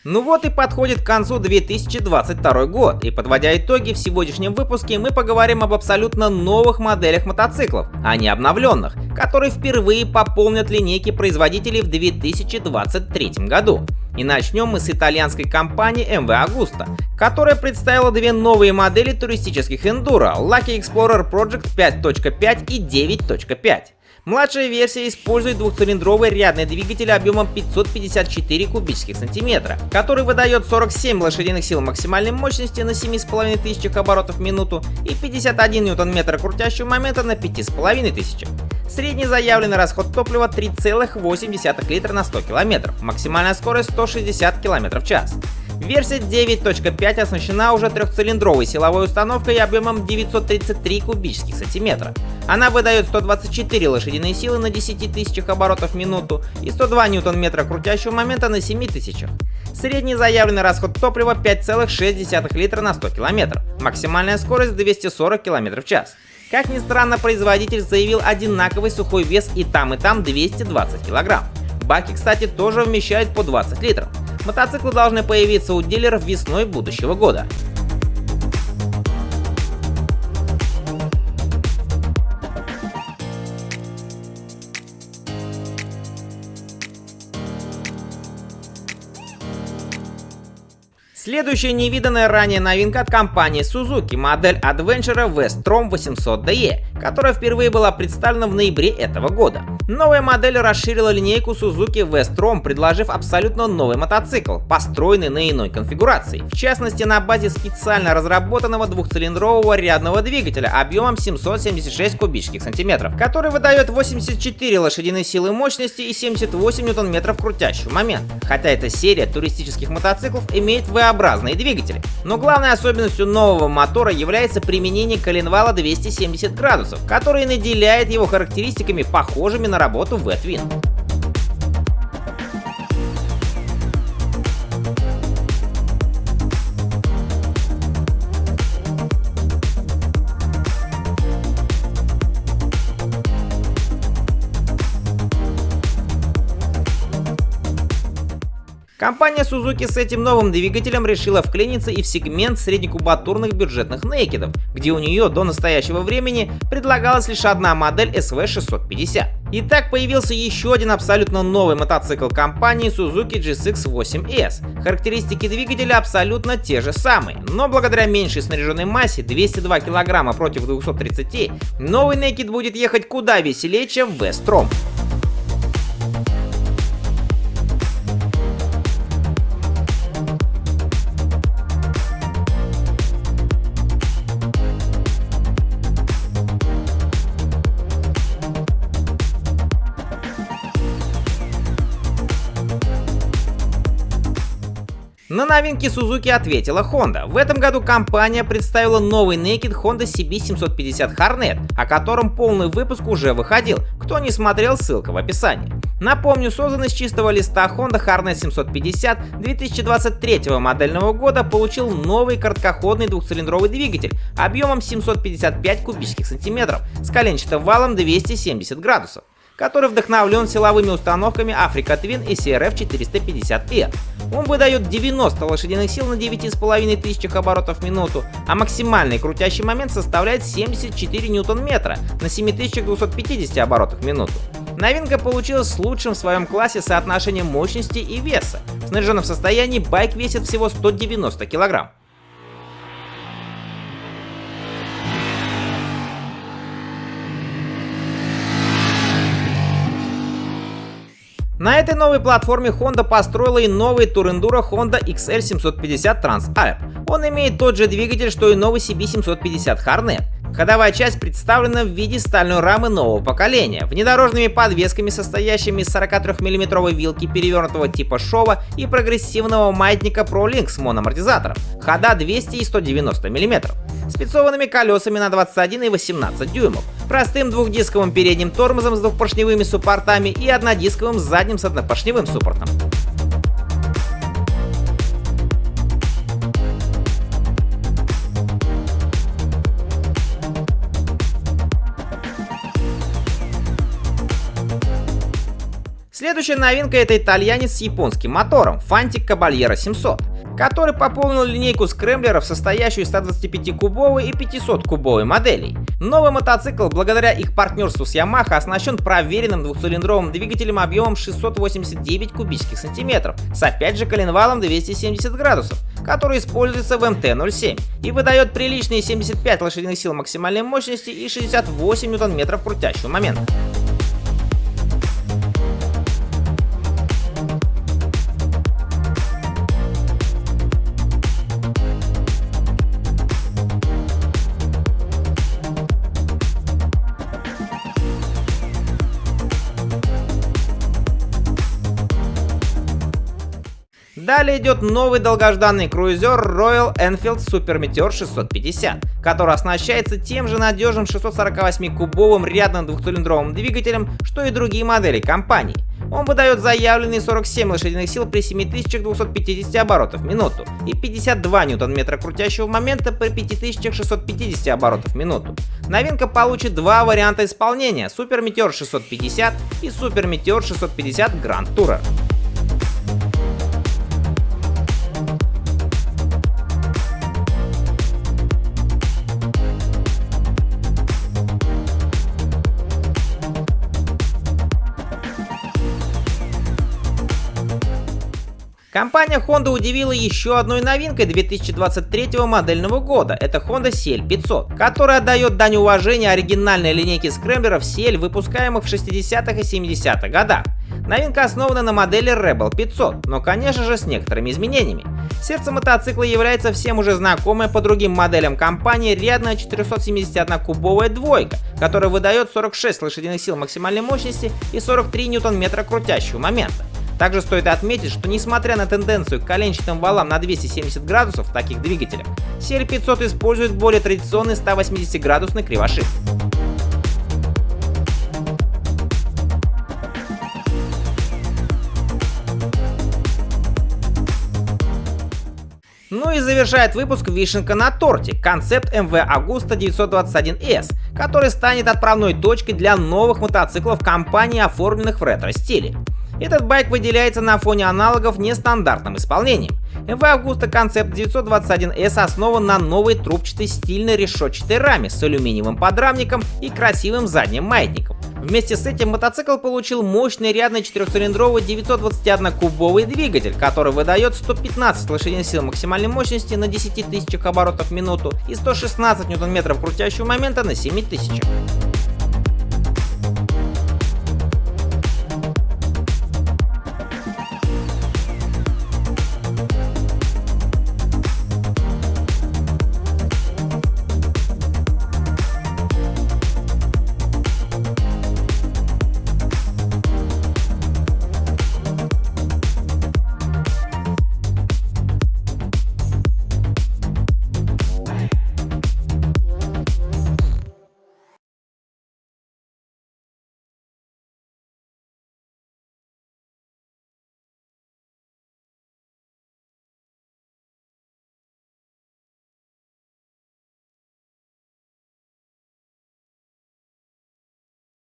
Ну вот и подходит к концу 2022 год, и подводя итоги, в сегодняшнем выпуске мы поговорим об абсолютно новых моделях мотоциклов, а не обновленных, которые впервые пополнят линейки производителей в 2023 году. И начнем мы с итальянской компании MV Agusta, которая представила две новые модели туристических эндуро Lucky Explorer Project 5.5 и 9.5. Младшая версия использует двухцилиндровый рядный двигатель объемом 554 кубических сантиметра, который выдает 47 лошадиных сил максимальной мощности на 7500 оборотов в минуту и 51 ньютон-метр крутящего момента на 5500. Средний заявленный расход топлива 3,8 литра на 100 км, максимальная скорость 160 км в час. Версия 9.5 оснащена уже трехцилиндровой силовой установкой объемом 933 кубических сантиметра. Она выдает 124 лошадиные силы на 10 тысячах оборотов в минуту и 102 ньютон-метра крутящего момента на 7000. Средний заявленный расход топлива 5,6 литра на 100 км, максимальная скорость 240 км в час. Как ни странно, производитель заявил одинаковый сухой вес и там 220 кг. Баки, кстати, тоже вмещают по 20 литров. Мотоциклы должны появиться у дилеров весной будущего года. Следующая невиданная ранее новинка от компании Suzuki — модель Adventure V-Strom 800DE, которая впервые была представлена в ноябре этого года. Новая модель расширила линейку Suzuki V-Strom, предложив абсолютно новый мотоцикл, построенный на иной конфигурации, в частности на базе специально разработанного двухцилиндрового рядного двигателя объемом 776 кубических сантиметров, который выдает 84 лошадиные силы мощности и 78 ньютон-метров крутящего момента. Хотя эта серия туристических мотоциклов имеет V-образные двигатели. Но главной особенностью нового мотора является применение коленвала 270 градусов, который наделяет его характеристиками, похожими на работу V-Twin. Компания Suzuki с этим новым двигателем решила вклиниться и в сегмент среднекубатурных бюджетных нейкедов, где у нее до настоящего времени предлагалась лишь одна модель SV650. Итак, появился еще один абсолютно новый мотоцикл компании Suzuki GSX-8S. Характеристики двигателя абсолютно те же самые, но благодаря меньшей снаряженной массе 202 кг против 230, новый Naked будет ехать куда веселее, чем V-Strom. На новинки Suzuki ответила Honda. В этом году компания представила новый Naked Honda CB750 Hornet, о котором полный выпуск уже выходил. Кто не смотрел, ссылка в описании. Напомню, созданный с чистого листа Honda Hornet 750 2023 модельного года получил новый короткоходный двухцилиндровый двигатель объемом 755 кубических сантиметров с коленчатым валом 270 градусов, который вдохновлен силовыми установками Africa Twin и CRF 450R. Он выдает 90 лошадиных сил на 9500 оборотов в минуту, а максимальный крутящий момент составляет 74 ньютон-метра на 7250 оборотах в минуту. Новинка получилась с лучшим в своем классе соотношением мощности и веса. В снаряженном состоянии байк весит всего 190 кг. На этой новой платформе Honda построила и новый тур-эндуро Honda XL750 Trans-Alp. Он имеет тот же двигатель, что и новый CB750 Hornet. Ходовая часть представлена в виде стальной рамы нового поколения, внедорожными подвесками, состоящими из 43-мм вилки перевернутого типа шова и прогрессивного маятника ProLink с моноамортизатором, хода 200 и 190 мм, спецованными колесами на 21 и 18 дюймов, простым двухдисковым передним тормозом с двухпоршневыми суппортами и однодисковым задним с однопоршневым суппортом. Следующая новинка — это итальянец с японским мотором Fantic Caballero 700, который пополнил линейку скрэмблеров, состоящую из 125-кубовой и 500-кубовой моделей. Новый мотоцикл, благодаря их партнерству с Yamaha, оснащен проверенным двухцилиндровым двигателем объемом 689 кубических сантиметров с опять же коленвалом 270 градусов, который используется в МТ-07 и выдает приличные 75 лошадиных сил максимальной мощности и 68 ньютон-метров крутящего момента. Далее идет новый долгожданный круизер Royal Enfield Super Meteor 650, который оснащается тем же надежным 648-кубовым рядным двухцилиндровым двигателем, что и другие модели компании. Он выдает заявленные 47 лошадиных сил при 7250 оборотов в минуту и 52 ньютон-метра крутящего момента при 5650 оборотов в минуту. Новинка получит два варианта исполнения — Super Meteor 650 и Super Meteor 650 Grand Tourer. Компания Honda удивила еще одной новинкой 2023 модельного года. Это Honda CL500, которая отдает дань уважения оригинальной линейке скрэмблеров CL, выпускаемых в 60-х и 70-х годах. Новинка основана на модели Rebel 500, но конечно же с некоторыми изменениями. Сердцем мотоцикла является всем уже знакомая по другим моделям компании рядная 471-кубовая двойка, которая выдает 46 лошадиных сил максимальной мощности и 43 ньютон-метра крутящего момента. Также стоит отметить, что несмотря на тенденцию к коленчатым валам на 270 градусов в таких двигателях, CL500 использует более традиционный 180-градусный кривошип. Ну и завершает выпуск вишенка на торте — концепт MV Agusta 921S, который станет отправной точкой для новых мотоциклов компании, оформленных в ретро-стиле. Этот байк выделяется на фоне аналогов нестандартным исполнением. MV Agusta Concept 921S основан на новой трубчатой стильной решетчатой раме с алюминиевым подрамником и красивым задним маятником. Вместе с этим мотоцикл получил мощный рядный 4-цилиндровый 921-кубовый двигатель, который выдает 115 лошадиных сил максимальной мощности на 10 тысячах оборотов в минуту и 116 ньютон-метров крутящего момента на 7 тысячах.